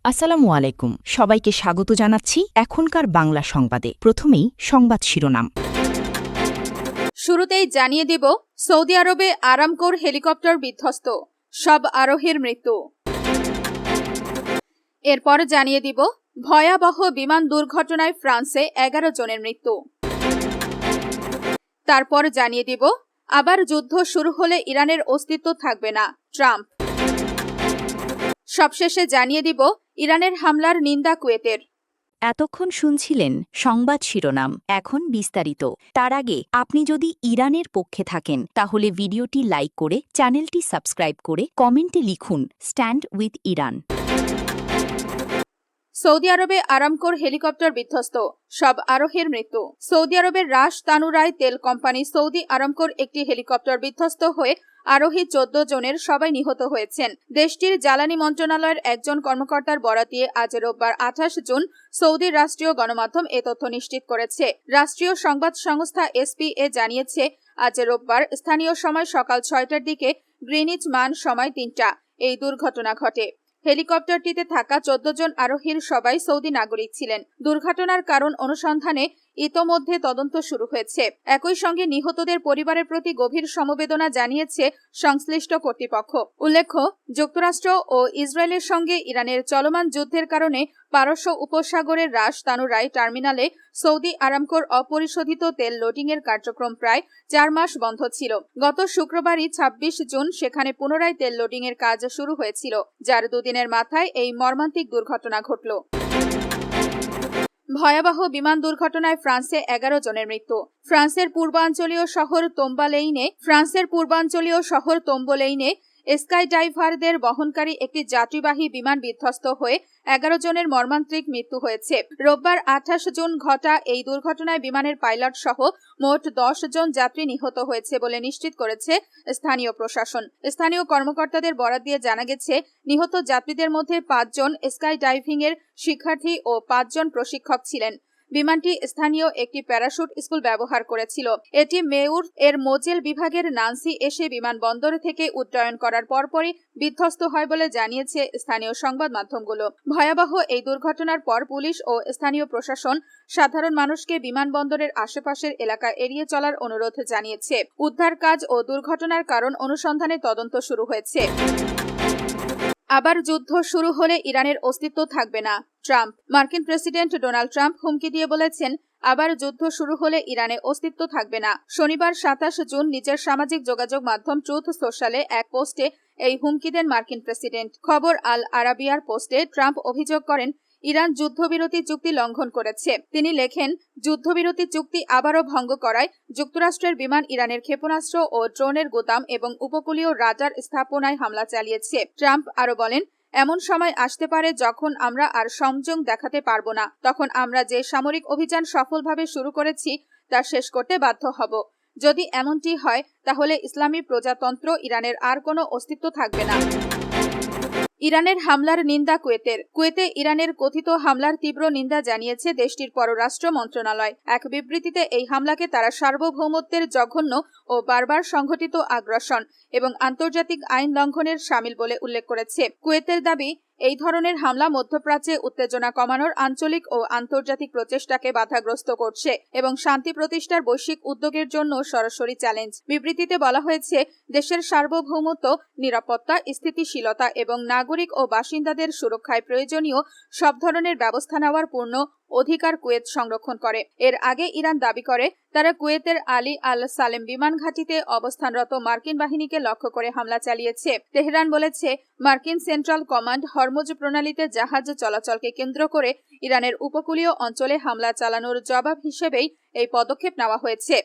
আসসালামু আলাইকুম, সবাইকে স্বাগত জানাচ্ছি এখনকার বাংলা সংবাদে। প্রথমেই সংবাদ শিরোনাম। শুরুতেই জানিয়ে দিব, সৌদি আরবে আরামকোর হেলিকপ্টার বিধ্বস্ত, সব আরোহীর মৃত্যু। এরপর জানিয়ে দিব, ভয়াবহ বিমান দুর্ঘটনায় ফ্রান্সে 11 জনের মৃত্যু। তারপর জানিয়ে দিব, আবার যুদ্ধ শুরু হলে ইরানের অস্তিত্ব থাকবে না, ট্রাম্প। সবশেষে জানিয়ে দিব, ইরানের হামলার নিন্দা কুয়েতের। এতক্ষণ শুনছিলেন সংবাদ শিরোনাম, এখন বিস্তারিত। তার আগে আপনি যদি ইরানের পক্ষে থাকেন তাহলে ভিডিওটি লাইক করে চ্যানেলটি সাবস্ক্রাইব করে কমেন্টে লিখুন স্ট্যান্ড উইথ ইরান। সৌদি আরবে আরামকোর হেলিকপ্টার বিধ্বস্ত, সব আরোহীর মৃত্যু। সৌদি আরবের রাশ তানুরাই তেল কোম্পানি সৌদি আরামকোর একটি হেলিকপ্টার বিধ্বস্ত হয়ে আরোহী 14 জনের সবাই নিহত হয়েছেন। দেশটির জ্বালানি মন্ত্রণালয়ের একজন কর্মকর্তার বরাত দিয়ে আজ রোববার 28 জুন সৌদির রাষ্ট্রীয় গণমাধ্যম এ তথ্য নিশ্চিত করেছে। রাষ্ট্রীয় সংবাদ সংস্থা এসপিএ জানিয়েছে, আজ রোববার স্থানীয় সময় সকাল 6টার দিকে গ্রিনিচ মান সময় 3টা এই দুর্ঘটনা ঘটে। হেলিকপ্টারটিতে থাকা 14 জন আরোহীর সবাই সৌদি নাগরিক ছিলেন। দুর্ঘটনার কারণ অনুসন্ধানে ইতোমধ্যে তদন্ত শুরু হয়েছে। একই সঙ্গে নিহতদের পরিবারের প্রতি গভীর সমবেদনা জানিয়েছে সংশ্লিষ্ট কর্তৃপক্ষ। উল্লেখ্য, যুক্তরাষ্ট্র ও ইসরায়েলের সঙ্গে ইরানের চলমান যুদ্ধের কারণে পারস্য উপসাগরের রাশ তানুরাই টার্মিনালে সৌদি আরামকোর অপরিশোধিত তেল লোডিংয়ের কার্যক্রম প্রায় 4 মাস বন্ধ ছিল। গত শুক্রবারই 26 জুন সেখানে পুনরায় তেল লোডিংয়ের কাজ শুরু হয়েছিল, যার দুদিনের মাথায় এই মর্মান্তিক দুর্ঘটনা ঘটল। ভয়াবহ বিমান দুর্ঘটনায় ফ্রান্সে 11 জনের মৃত্যু। ফ্রান্সের পূর্বাঞ্চলীয় শহর তোম্বোলেইনে স্কাই ডাইভারদের বহনকারী একটি যাত্রীবাহী বিমান বিধ্বস্ত হয়ে 11 জনের মর্মান্তিক মৃত্যু হয়েছে। রোববার 28 জুন ঘটা এই দুর্ঘটনায় বিমানের পাইলট সহ মোট 10 জন যাত্রী নিহত হয়েছে বলে নিশ্চিত করেছে স্থানীয় প্রশাসন। স্থানীয় কর্মকর্তাদের বরাত দিয়ে জানা গেছে, নিহত যাত্রীদের মধ্যে 5 জন স্কাই ডাইভিং এর শিক্ষার্থী ও 5 জন প্রশিক্ষক ছিলেন। বিমানটি স্থানীয় একটি প্যারাশুট স্কুল ব্যবহার করেছিল। এটি মেউর এর মোজেল বিভাগের নান্সি এসে বিমানবন্দর থেকে উড্ডয়ন করার পরপরই বিধ্বস্ত হয় বলে জানিয়েছে স্থানীয় সংবাদ মাধ্যমগুলো। ভয়াবহ এই দুর্ঘটনার পর পুলিশ ও স্থানীয় প্রশাসন সাধারণ মানুষকে বিমানবন্দরের আশেপাশের এলাকা এড়িয়ে চলার অনুরোধ জানিয়েছে। উদ্ধার কাজ ও দুর্ঘটনার কারণ অনুসন্ধানে তদন্ত শুরু হয়েছে। আবার যুদ্ধ শুরু হলে ইরানের অস্তিত্ব থাকবে না, ট্রাম্প। মার্কিন প্রেসিডেন্ট ডোনাল্ড ট্রাম্প হুমকি দিয়ে বলেছেন, আবার যুদ্ধ শুরু হলে ইরানে অস্তিত্ব থাকবে না। শনিবার 27 জুন নিজের সামাজিক যোগাযোগ মাধ্যম ট্রুথ সোশ্যালে এক পোস্টে এই হুমকি দেন মার্কিন প্রেসিডেন্ট। খবর আল আরাবিয়ার পোস্টে ট্রাম্প অভিযোগ করেন, ইরান যুদ্ধবিরতি চুক্তি লঙ্ঘন করেছে। তিনি লেখেন, যুদ্ধবিরতি চুক্তি আবারও ভঙ্গ করায় যুক্তরাষ্ট্রের বিমান ইরানের ক্ষেপণাস্ত্র ও ড্রোনের গুদাম এবং উপকূলীয় রাডার স্থাপনায় হামলা চালিয়েছে। ট্রাম্প আরও বলেন, এমন সময় আসতে পারে যখন আমরা আর সংযম দেখাতে পারব না। তখন আমরা যে সামরিক অভিযান সফলভাবে শুরু করেছি তা শেষ করতে বাধ্য হব। যদি এমনটি হয় তাহলে ইসলামী প্রজাতন্ত্র ইরানের আর কোনো অস্তিত্ব থাকবে না। ইরানের হামলার নিন্দা কুয়েতের। কুয়েতে ইরানের কথিত হামলার তীব্র নিন্দা জানিয়েছে দেশটির পররাষ্ট্র মন্ত্রণালয়। এক বিবৃতিতে এই হামলাকে তারা সার্বভৌমত্বের জঘন্য ও বারবার সংঘটিত আগ্রাসন এবং আন্তর্জাতিক আইন লঙ্ঘনের শামিল বলে উল্লেখ করেছে। কুয়েতের দাবি, এই ধরনের হামলা মধ্যপ্রাচ্যে উত্তেজনা কমানোর আঞ্চলিক ও আন্তর্জাতিক প্রচেষ্টাকে বাধাগ্রস্ত করছে এবং শান্তি প্রতিষ্ঠার বৈশ্বিক উদ্যোগের জন্য সরাসরি চ্যালেঞ্জ। বিবৃতিতে বলা হয়েছে, দেশের সার্বভৌমত্ব, নিরাপত্তা, স্থিতিশীলতা এবং নাগরিক ও বাসিন্দাদের সুরক্ষায় প্রয়োজনীয় সব ধরনের ব্যবস্থা নেওয়ার পূর্ণ অধিকার কুয়েত সংরক্ষণ করে। এর আগে ইরান দাবি করে, তারা কুয়েতের আলী আল সালেম বিমান ঘাঁটিতে অবস্থানরত মার্কিন বাহিনীকে লক্ষ্য করে হামলা চালিয়েছে। তেহরান বলেছে, মার্কিন সেন্ট্রাল কমান্ড হরমুজ প্রণালীতে জাহাজ চলাচলকে কেন্দ্র করে ইরানের উপকূলীয় অঞ্চলে হামলা চালানোর জবাব হিসেবেই এই পদক্ষেপ নেওয়া হয়েছে।